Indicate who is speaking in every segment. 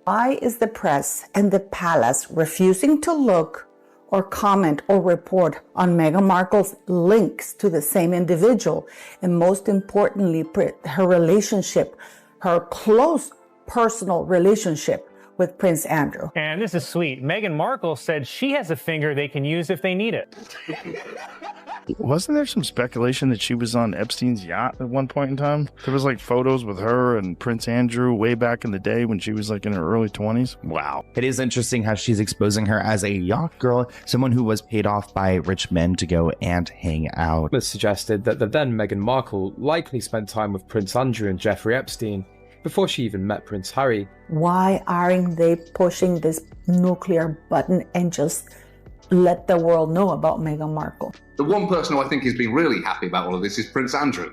Speaker 1: Why is the press and the palace refusing to look or comment or report on Meghan Markle's links to the same individual? And most importantly, her relationship, her close personal relationship with Prince Andrew.
Speaker 2: And this is sweet. Meghan Markle said she has a finger they can use if they need it.
Speaker 3: Wasn't there some speculation that she was on Epstein's yacht at one point in time? There was like photos with her and Prince Andrew way back in the day when she was like in her early 20s. Wow.
Speaker 4: It is interesting how she's exposing her as a yacht girl, someone who was paid off by rich men to go and hang out.
Speaker 5: It suggested that the then Meghan Markle likely spent time with Prince Andrew and Jeffrey Epstein before she even met Prince Harry.
Speaker 1: Why aren't they pushing this nuclear button and just let the world know about Meghan Markle?
Speaker 6: The one person who I think has been really happy about all of this is Prince Andrew.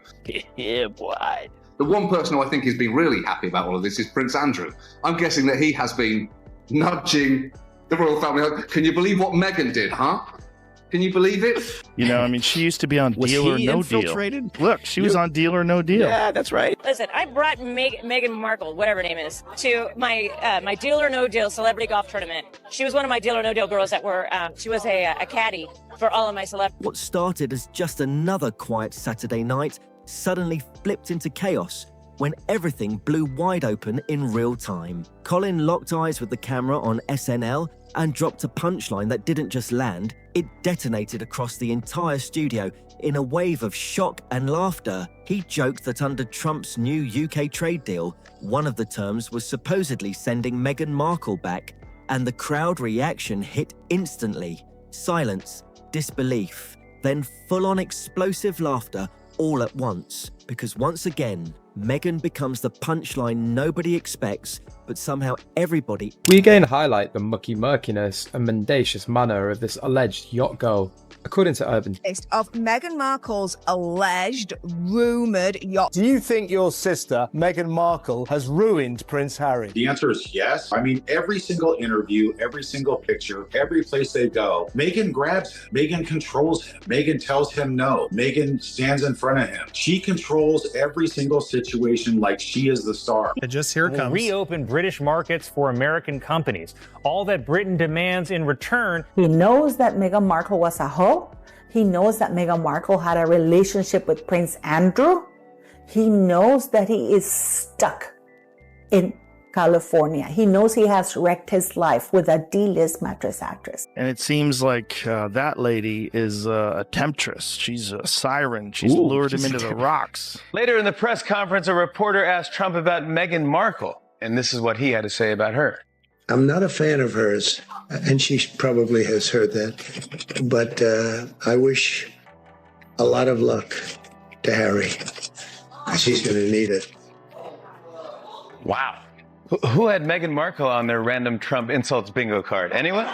Speaker 7: Yeah, boy.
Speaker 6: The one person who I think has been really happy about all of this is Prince Andrew. I'm guessing that he has been nudging the royal family. Can you believe what Meghan did, huh? Can you believe it?
Speaker 3: You know, I mean, she used to be on Deal or No Deal. Look, she was on Deal or No Deal.
Speaker 7: Yeah, that's right.
Speaker 8: Listen, I brought Meghan Markle, whatever her name is, to my Deal or No Deal celebrity golf tournament. She was one of my Deal or No Deal girls that were, she was a caddy for all of my celebrities.
Speaker 9: What started as just another quiet Saturday night suddenly flipped into chaos when everything blew wide open in real time. Colin locked eyes with the camera on SNL and dropped a punchline that didn't just land, it detonated across the entire studio in a wave of shock and laughter. He joked that under Trump's new UK trade deal, one of the terms was supposedly sending Meghan Markle back, and the crowd reaction hit instantly. Silence, disbelief, then full-on explosive laughter all at once, because once again, Meghan becomes the punchline nobody expects, but somehow everybody...
Speaker 5: We again highlight the mucky murkiness and mendacious manner of this alleged yacht girl. According to Urban...
Speaker 10: Of Meghan Markle's alleged, rumoured yacht.
Speaker 11: Do you think your sister, Meghan Markle, has ruined Prince Harry?
Speaker 12: The answer is yes. I mean, every single interview, every single picture, every place they go, Meghan grabs him. Meghan controls him. Meghan tells him no. Meghan stands in front of him. She controls every single situation like she is the star.
Speaker 2: And just here it comes. Reopen British markets for American companies. All that Britain demands in return.
Speaker 1: He knows that Meghan Markle was a hoe. He knows that Meghan Markle had a relationship with Prince Andrew. He knows that he is stuck in California. He knows he has wrecked his life with a D-list mattress actress.
Speaker 3: And it seems like that lady is a temptress. She's a siren. She's lured him into the rocks.
Speaker 13: Later in the press conference, a reporter asked Trump about Meghan Markle, and this is what he had to say about her.
Speaker 14: I'm not a fan of hers, and she probably has heard that, but I wish a lot of luck to Harry. She's going to need it.
Speaker 13: Wow. Who had Meghan Markle on their random Trump insults bingo card? Anyone?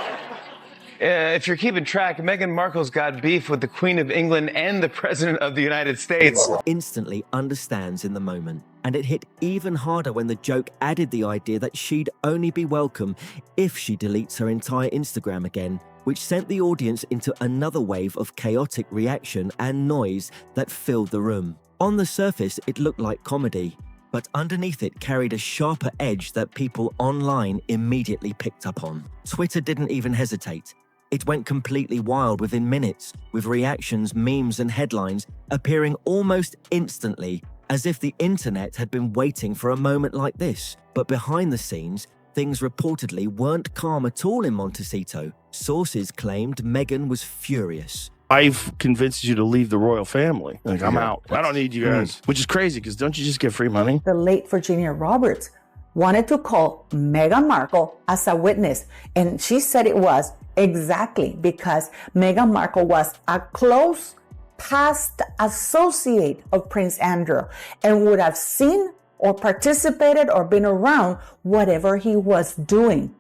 Speaker 13: If you're keeping track, Meghan Markle's got beef with the Queen of England and the President of the United States.
Speaker 9: Instantly understands in the moment. And it hit even harder when the joke added the idea that she'd only be welcome if she deletes her entire Instagram again, which sent the audience into another wave of chaotic reaction and noise that filled the room. On the surface, it looked like comedy, but underneath it carried a sharper edge that people online immediately picked up on. Twitter didn't even hesitate. It went completely wild within minutes, with reactions, memes, and headlines appearing almost instantly, as if the internet had been waiting for a moment like this. But behind the scenes, things reportedly weren't calm at all in Montecito. Sources claimed Meghan was furious.
Speaker 3: I've convinced you to leave the royal family. Like, I'm out. I don't need you guys. Which is crazy, because don't you just get free money?
Speaker 1: The late Virginia Roberts wanted to call Meghan Markle as a witness, and she said it was exactly because Meghan Markle was a close past associate of Prince Andrew and would have seen or participated or been around whatever he was doing.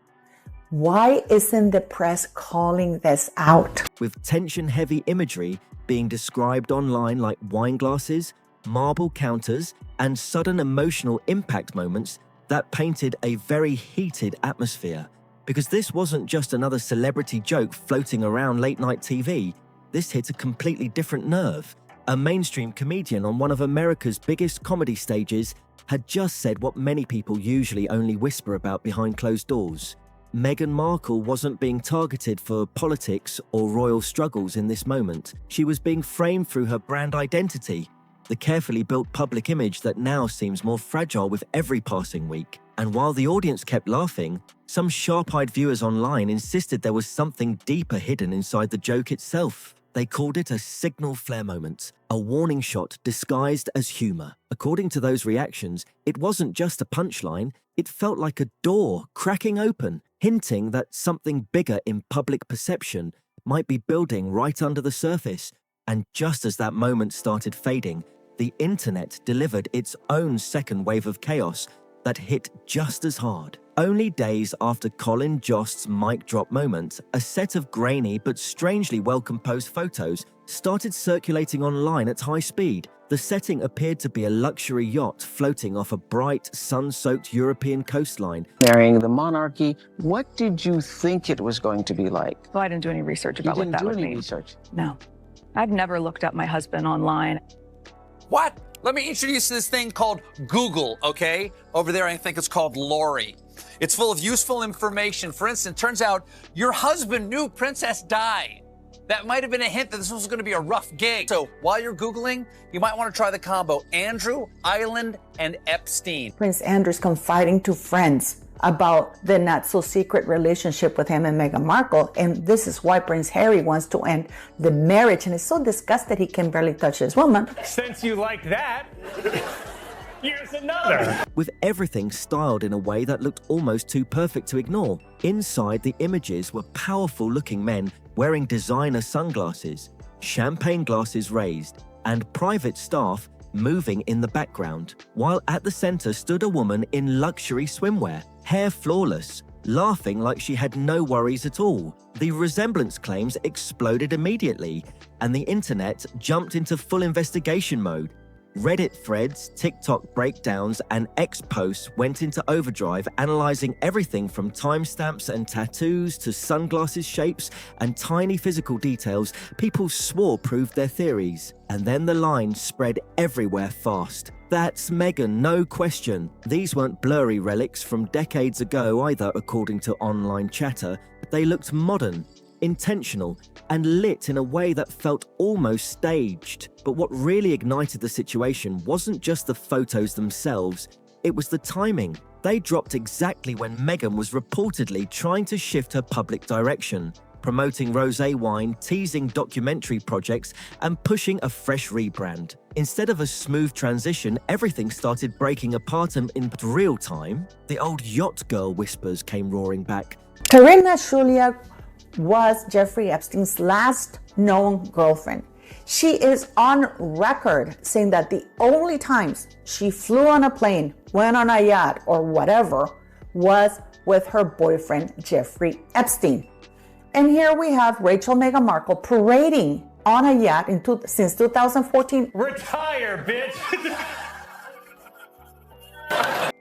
Speaker 1: Why isn't the press calling this out?
Speaker 9: With tension-heavy imagery being described online like wine glasses, marble counters, and sudden emotional impact moments that painted a very heated atmosphere. Because this wasn't just another celebrity joke floating around late-night TV. This hit a completely different nerve. A mainstream comedian on one of America's biggest comedy stages had just said what many people usually only whisper about behind closed doors. Meghan Markle wasn't being targeted for politics or royal struggles in this moment. She was being framed through her brand identity, the carefully built public image that now seems more fragile with every passing week. And while the audience kept laughing, some sharp-eyed viewers online insisted there was something deeper hidden inside the joke itself. They called it a signal flare moment, a warning shot disguised as humor. According to those reactions, it wasn't just a punchline, it felt like a door cracking open, hinting that something bigger in public perception might be building right under the surface. And just as that moment started fading, the internet delivered its own second wave of chaos that hit just as hard. Only days after Colin Jost's mic drop moment, a set of grainy but strangely well-composed photos started circulating online at high speed. The setting appeared to be a luxury yacht floating off a bright, sun-soaked European coastline.
Speaker 15: Marrying the monarchy, what did you think it was going to be like?
Speaker 16: Well, I didn't do any research about what that would mean.
Speaker 15: You didn't do any research?
Speaker 16: No. I've never looked up my husband online.
Speaker 17: What? Let me introduce this thing called Google, okay? Over there, I think it's called Lori. It's full of useful information. For instance, turns out your husband knew Princess Di. That might have been a hint that this was going to be a rough gig. So while you're Googling, you might want to try the combo Andrew, Island, and Epstein.
Speaker 1: Prince Andrew's confiding to friends about the not-so-secret relationship with him and Meghan Markle, and this is why Prince Harry wants to end the marriage, and is so disgusted he can barely touch his woman.
Speaker 2: Since you like that, here's another.
Speaker 9: With everything styled in a way that looked almost too perfect to ignore. Inside the images were powerful-looking men wearing designer sunglasses, champagne glasses raised, and private staff moving in the background, while at the center stood a woman in luxury swimwear, hair flawless, laughing like she had no worries at all. The resemblance claims exploded immediately, and the internet jumped into full investigation mode. Reddit threads, TikTok breakdowns, and X posts went into overdrive, analyzing everything from timestamps and tattoos to sunglasses shapes and tiny physical details people swore proved their theories. And then the line spread everywhere fast. That's Meghan, no question. These weren't blurry relics from decades ago either, according to online chatter. They looked modern, intentional, and lit in a way that felt almost staged. But what really ignited the situation wasn't just the photos themselves, it was the timing. They dropped exactly when Meghan was reportedly trying to shift her public direction, promoting rosé wine, teasing documentary projects, and pushing a fresh rebrand. Instead of a smooth transition, everything started breaking apart, and in real time, the old yacht girl whispers came roaring back.
Speaker 1: Karina Shulia was Jeffrey Epstein's last known girlfriend. She is on record saying that the only times she flew on a plane, went on a yacht, or whatever was with her boyfriend, Jeffrey Epstein. And here we have Rachel Meghan Markle parading on a yacht since 2014.
Speaker 2: Retire, bitch!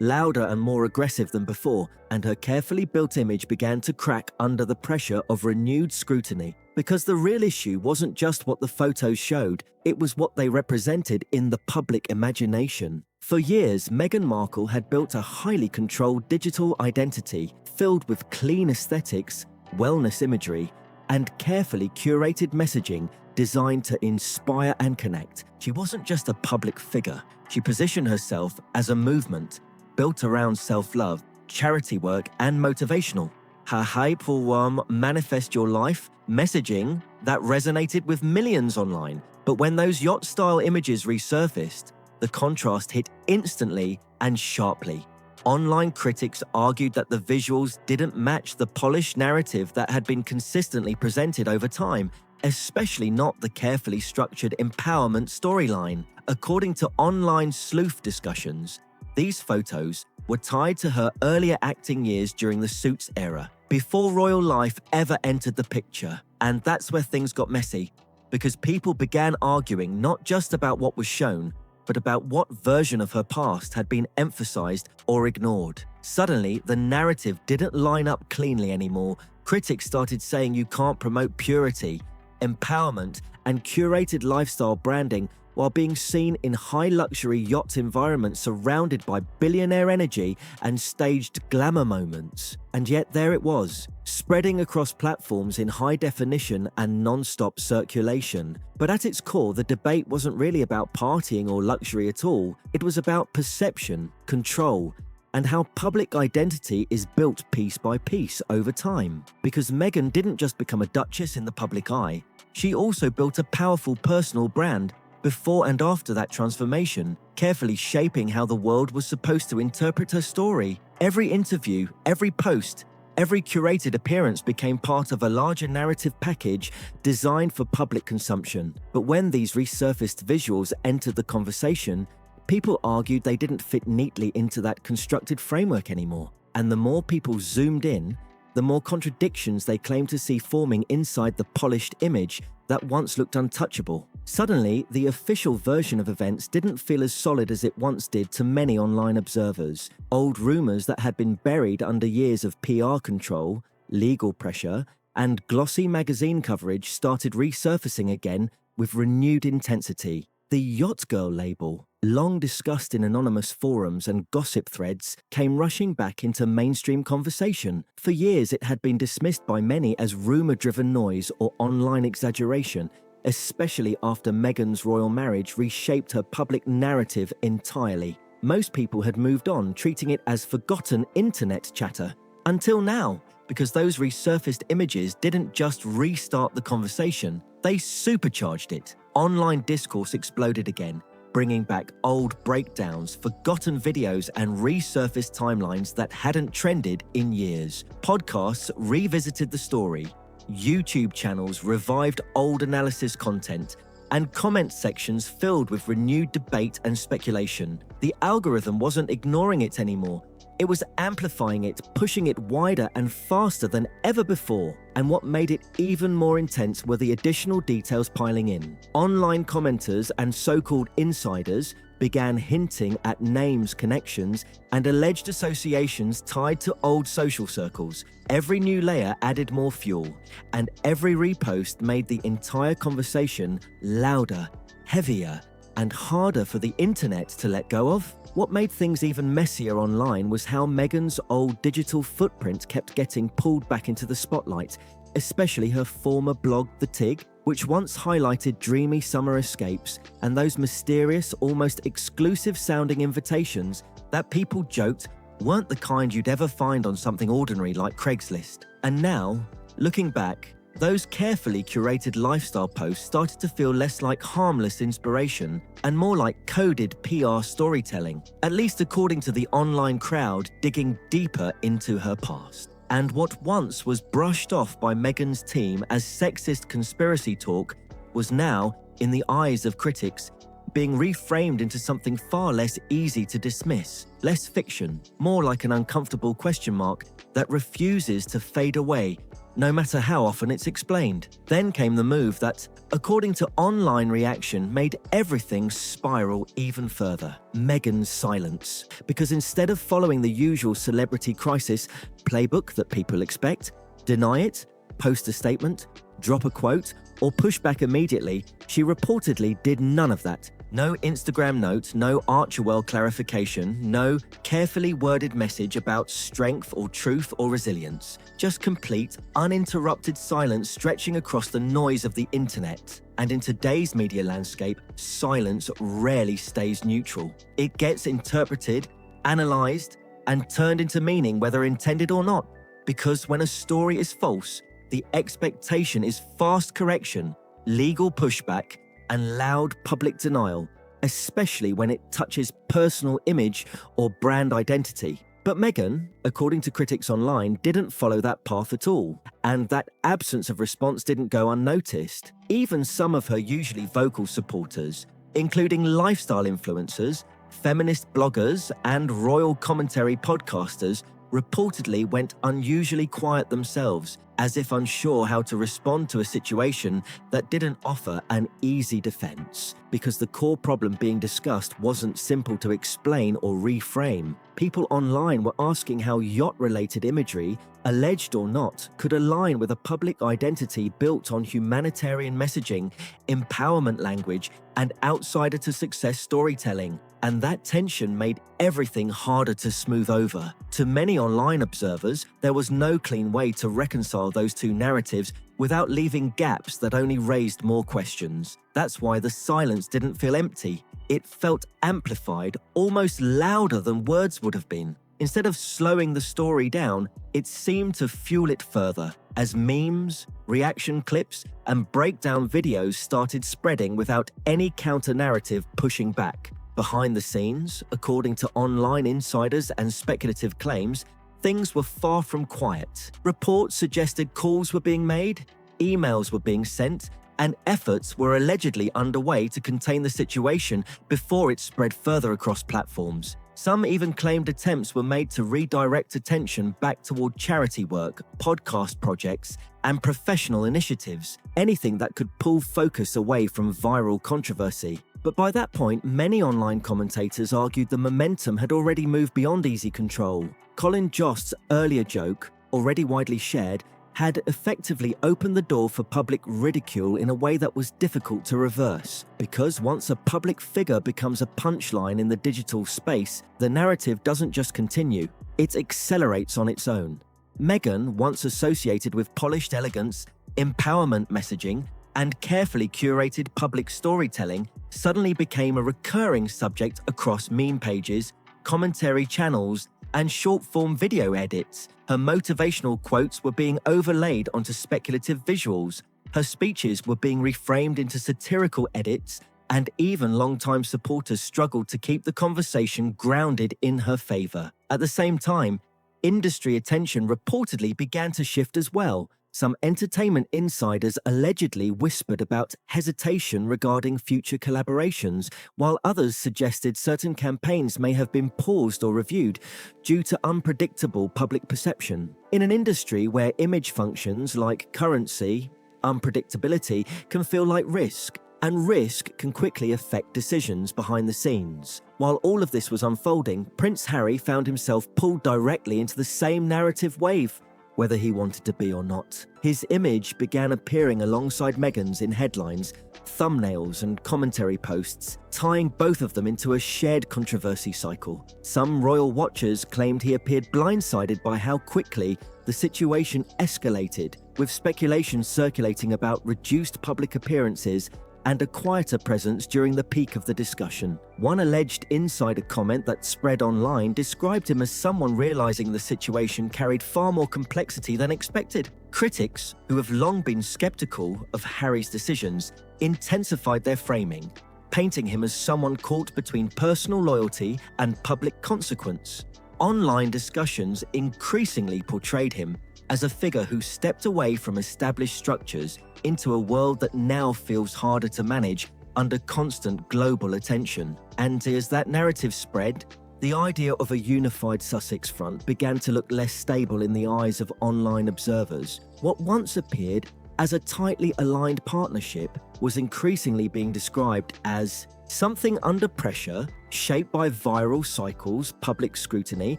Speaker 9: Louder and more aggressive than before, and her carefully built image began to crack under the pressure of renewed scrutiny. Because the real issue wasn't just what the photos showed, it was what they represented in the public imagination. For years, Meghan Markle had built a highly controlled digital identity filled with clean aesthetics, wellness imagery, and carefully curated messaging designed to inspire and connect. She wasn't just a public figure. She positioned herself as a movement built around self-love, charity work, and motivational. Her hype will manifest your life messaging that resonated with millions online. But when those yacht-style images resurfaced, the contrast hit instantly and sharply. Online critics argued that the visuals didn't match the polished narrative that had been consistently presented over time, especially not the carefully structured empowerment storyline. According to online sleuth discussions, these photos were tied to her earlier acting years during the Suits era, before royal life ever entered the picture. And that's where things got messy, because people began arguing not just about what was shown, but about what version of her past had been emphasized or ignored. Suddenly, the narrative didn't line up cleanly anymore. Critics started saying you can't promote purity, empowerment, and curated lifestyle branding while being seen in high-luxury yacht environments surrounded by billionaire energy and staged glamour moments. And yet there it was, spreading across platforms in high definition and non-stop circulation. But at its core, the debate wasn't really about partying or luxury at all. It was about perception, control, and how public identity is built piece by piece over time. Because Meghan didn't just become a duchess in the public eye, she also built a powerful personal brand before and after that transformation, carefully shaping how the world was supposed to interpret her story. Every interview, every post, every curated appearance became part of a larger narrative package designed for public consumption. But when these resurfaced visuals entered the conversation, people argued they didn't fit neatly into that constructed framework anymore. And the more people zoomed in, the more contradictions they claimed to see forming inside the polished image that once looked untouchable. Suddenly, the official version of events didn't feel as solid as it once did to many online observers. Old rumors that had been buried under years of PR control, legal pressure, and glossy magazine coverage started resurfacing again with renewed intensity. The Yacht Girl label, long discussed in anonymous forums and gossip threads, came rushing back into mainstream conversation. For years, it had been dismissed by many as rumor-driven noise or online exaggeration, especially after Meghan's royal marriage reshaped her public narrative entirely. Most people had moved on, treating it as forgotten internet chatter. Until now, because those resurfaced images didn't just restart the conversation, they supercharged it. Online discourse exploded again, bringing back old breakdowns, forgotten videos, and resurfaced timelines that hadn't trended in years. Podcasts revisited the story. YouTube channels revived old analysis content, and comment sections filled with renewed debate and speculation. The algorithm wasn't ignoring it anymore. It was amplifying it, pushing it wider and faster than ever before. And what made it even more intense were the additional details piling in. Online commenters and so-called insiders began hinting at names, connections, and alleged associations tied to old social circles. Every new layer added more fuel, and every repost made the entire conversation louder, heavier, and harder for the internet to let go of. What made things even messier online was how Meghan's old digital footprint kept getting pulled back into the spotlight, especially her former blog, The Tig, which once highlighted dreamy summer escapes and those mysterious, almost exclusive-sounding invitations that people joked weren't the kind you'd ever find on something ordinary like Craigslist. And now, looking back, those carefully curated lifestyle posts started to feel less like harmless inspiration and more like coded PR storytelling, at least according to the online crowd digging deeper into her past. And what once was brushed off by Meghan's team as sexist conspiracy talk was now, in the eyes of critics, being reframed into something far less easy to dismiss, less fiction, more like an uncomfortable question mark that refuses to fade away no matter how often it's explained. Then came the move that, according to online reaction, made everything spiral even further. Meghan's silence. Because instead of following the usual celebrity crisis playbook that people expect, deny it, post a statement, drop a quote, or push back immediately, she reportedly did none of that. No Instagram note, no Archewell clarification, no carefully worded message about strength or truth or resilience. Just complete, uninterrupted silence stretching across the noise of the internet. And in today's media landscape, silence rarely stays neutral. It gets interpreted, analyzed, and turned into meaning whether intended or not. Because when a story is false, the expectation is fast correction, legal pushback, and loud public denial, especially when it touches personal image or brand identity. But Meghan, according to critics online, didn't follow that path at all, and that absence of response didn't go unnoticed. Even some of her usually vocal supporters, including lifestyle influencers, feminist bloggers, and royal commentary podcasters, reportedly went unusually quiet themselves, as if unsure how to respond to a situation that didn't offer an easy defense, because the core problem being discussed wasn't simple to explain or reframe. People online were asking how yacht-related imagery, alleged or not, could align with a public identity built on humanitarian messaging, empowerment language, and outsider-to-success storytelling. And that tension made everything harder to smooth over. To many online observers, there was no clean way to reconcile those two narratives without leaving gaps that only raised more questions. That's why the silence didn't feel empty. It felt amplified, almost louder than words would have been. Instead of slowing the story down, it seemed to fuel it further, as memes, reaction clips, and breakdown videos started spreading without any counter-narrative pushing back. Behind the scenes, according to online insiders and speculative claims, things were far from quiet. Reports suggested calls were being made, emails were being sent, and efforts were allegedly underway to contain the situation before it spread further across platforms. Some even claimed attempts were made to redirect attention back toward charity work, podcast projects, and professional initiatives, anything that could pull focus away from viral controversy. But by that point, many online commentators argued the momentum had already moved beyond easy control. Colin Jost's earlier joke, already widely shared, had effectively opened the door for public ridicule in a way that was difficult to reverse. Because once a public figure becomes a punchline in the digital space, the narrative doesn't just continue, it accelerates on its own. Meghan, once associated with polished elegance, empowerment messaging, and carefully curated public storytelling, suddenly became a recurring subject across meme pages, commentary channels, and short-form video edits. Her motivational quotes were being overlaid onto speculative visuals. Her speeches were being reframed into satirical edits, and even longtime supporters struggled to keep the conversation grounded in her favor. At the same time, industry attention reportedly began to shift as well. Some entertainment insiders allegedly whispered about hesitation regarding future collaborations, while others suggested certain campaigns may have been paused or reviewed due to unpredictable public perception. In an industry where image functions like currency, unpredictability can feel like risk, and risk can quickly affect decisions behind the scenes. While all of this was unfolding, Prince Harry found himself pulled directly into the same narrative wave, whether he wanted to be or not. His image began appearing alongside Meghan's in headlines, thumbnails, and commentary posts, tying both of them into a shared controversy cycle. Some royal watchers claimed he appeared blindsided by how quickly the situation escalated, with speculation circulating about reduced public appearances and a quieter presence during the peak of the discussion. One alleged insider comment that spread online described him as someone realizing the situation carried far more complexity than expected. Critics, who have long been skeptical of Harry's decisions, intensified their framing, painting him as someone caught between personal loyalty and public consequence. Online discussions increasingly portrayed him as a figure who stepped away from established structures into a world that now feels harder to manage under constant global attention. And as that narrative spread, the idea of a unified Sussex front began to look less stable in the eyes of online observers. What once appeared as a tightly aligned partnership was increasingly being described as something under pressure, shaped by viral cycles, public scrutiny,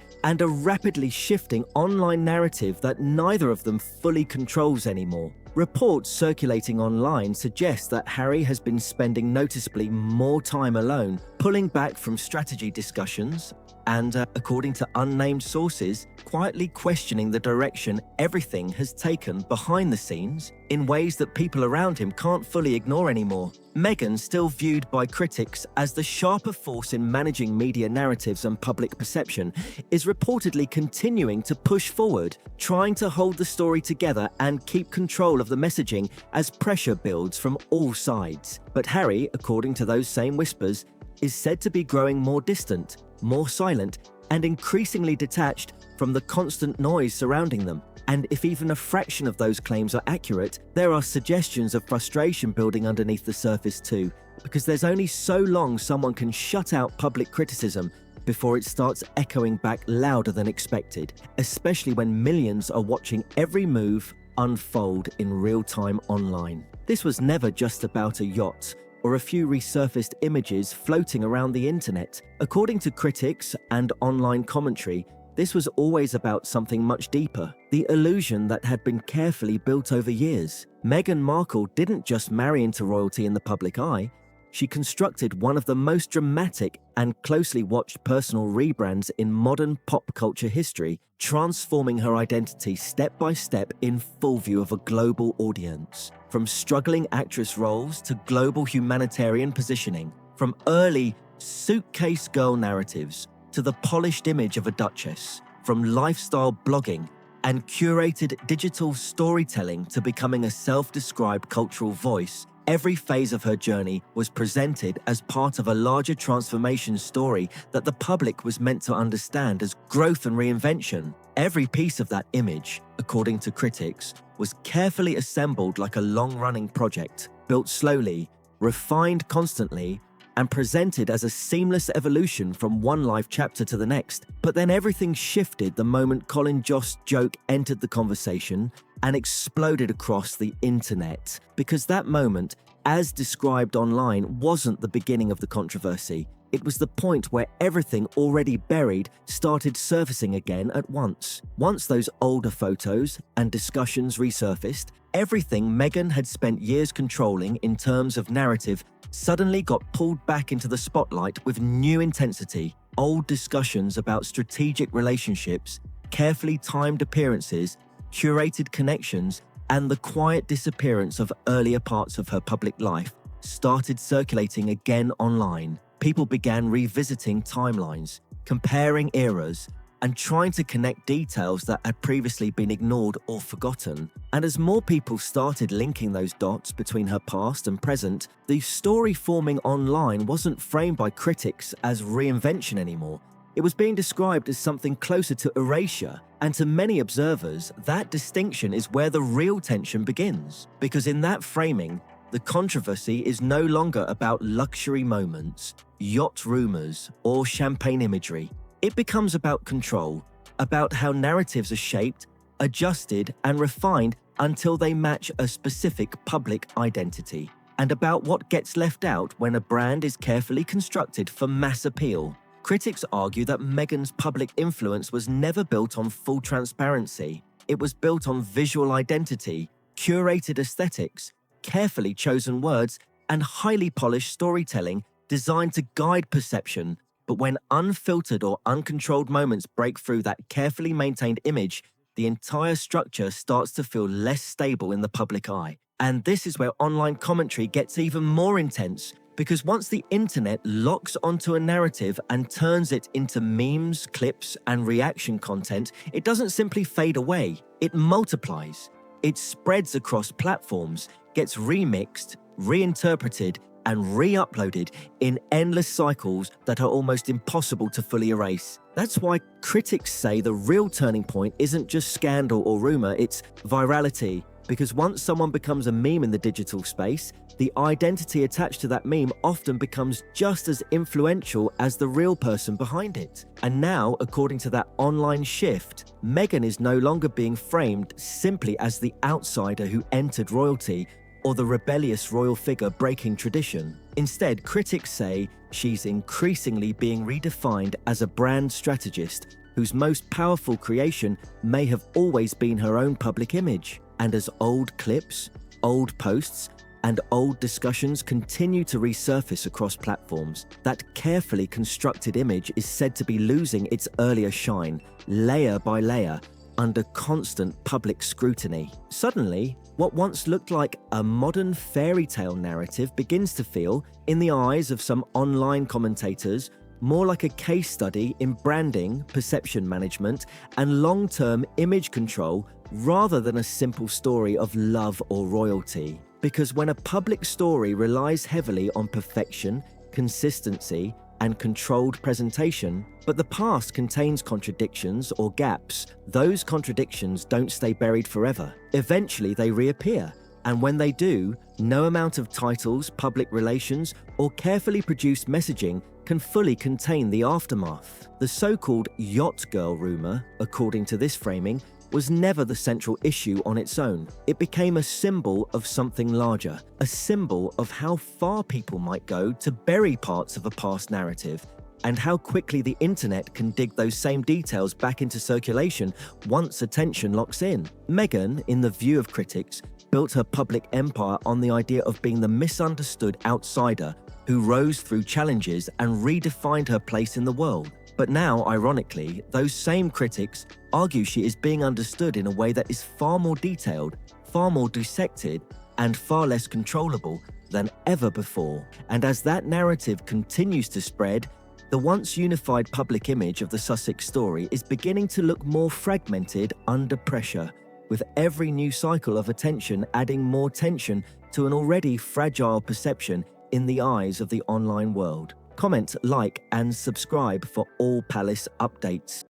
Speaker 9: and a rapidly shifting online narrative that neither of them fully controls anymore. Reports circulating online suggest that Harry has been spending noticeably more time alone, pulling back from strategy discussions, and, according to unnamed sources, quietly questioning the direction everything has taken behind the scenes in ways that people around him can't fully ignore anymore. Meghan, still viewed by critics as the sharper force in managing media narratives and public perception, is reportedly continuing to push forward, trying to hold the story together and keep control of the messaging as pressure builds from all sides. But Harry, according to those same whispers, is said to be growing more distant, more silent, and increasingly detached from the constant noise surrounding them. And if even a fraction of those claims are accurate, there are suggestions of frustration building underneath the surface too, because there's only so long someone can shut out public criticism before it starts echoing back louder than expected, especially when millions are watching every move unfold in real time online. This was never just about a yacht or a few resurfaced images floating around the internet. According to critics and online commentary, this was always about something much deeper, the illusion that had been carefully built over years. Meghan Markle didn't just marry into royalty in the public eye, she constructed one of the most dramatic and closely watched personal rebrands in modern pop culture history, transforming her identity step by step in full view of a global audience. From struggling actress roles to global humanitarian positioning, from early suitcase girl narratives to the polished image of a duchess, from lifestyle blogging and curated digital storytelling to becoming a self-described cultural voice, every phase of her journey was presented as part of a larger transformation story that the public was meant to understand as growth and reinvention. Every piece of that image, according to critics, was carefully assembled like a long-running project, built slowly, refined constantly, and presented as a seamless evolution from one life chapter to the next. But then everything shifted the moment Colin Jost's joke entered the conversation and exploded across the internet. Because that moment, as described online, wasn't the beginning of the controversy. It was the point where everything already buried started surfacing again at once. Once those older photos and discussions resurfaced, everything Meghan had spent years controlling in terms of narrative suddenly got pulled back into the spotlight with new intensity. Old discussions about strategic relationships, carefully timed appearances, curated connections, and the quiet disappearance of earlier parts of her public life started circulating again online. People began revisiting timelines, comparing eras, and trying to connect details that had previously been ignored or forgotten. And as more people started linking those dots between her past and present, the story forming online wasn't framed by critics as reinvention anymore. It was being described as something closer to erasure, and to many observers, that distinction is where the real tension begins. Because in that framing, the controversy is no longer about luxury moments, yacht rumors, or champagne imagery. It becomes about control, about how narratives are shaped, adjusted, and refined until they match a specific public identity, and about what gets left out when a brand is carefully constructed for mass appeal. Critics argue that Meghan's public influence was never built on full transparency. It was built on visual identity, curated aesthetics, carefully chosen words, and highly polished storytelling designed to guide perception. But when unfiltered or uncontrolled moments break through that carefully maintained image, the entire structure starts to feel less stable in the public eye. And this is where online commentary gets even more intense, because once the internet locks onto a narrative and turns it into memes, clips, and reaction content, it doesn't simply fade away, it multiplies. It spreads across platforms, gets remixed, reinterpreted, and re-uploaded in endless cycles that are almost impossible to fully erase. That's why critics say the real turning point isn't just scandal or rumor, it's virality. Because once someone becomes a meme in the digital space, the identity attached to that meme often becomes just as influential as the real person behind it. And now, according to that online shift, Meghan is no longer being framed simply as the outsider who entered royalty or the rebellious royal figure breaking tradition. Instead, critics say she's increasingly being redefined as a brand strategist whose most powerful creation may have always been her own public image. And as old clips, old posts, and old discussions continue to resurface across platforms, that carefully constructed image is said to be losing its earlier shine, layer by layer, under constant public scrutiny. Suddenly, what once looked like a modern fairy tale narrative begins to feel, in the eyes of some online commentators, more like a case study in branding, perception management, and long-term image control rather than a simple story of love or royalty. Because when a public story relies heavily on perfection, consistency, and controlled presentation, but the past contains contradictions or gaps, those contradictions don't stay buried forever. Eventually they reappear, and when they do, no amount of titles, public relations, or carefully produced messaging can fully contain the aftermath. The so-called yacht girl rumour, according to this framing, was never the central issue on its own. It became a symbol of something larger, a symbol of how far people might go to bury parts of a past narrative, and how quickly the internet can dig those same details back into circulation once attention locks in. Meghan, in the view of critics, built her public empire on the idea of being the misunderstood outsider who rose through challenges and redefined her place in the world. But now, ironically, those same critics argue she is being understood in a way that is far more detailed, far more dissected, and far less controllable than ever before. And as that narrative continues to spread, the once unified public image of the Sussex story is beginning to look more fragmented under pressure, with every new cycle of attention adding more tension to an already fragile perception in the eyes of the online world. Comment, like, and subscribe for all Palace updates.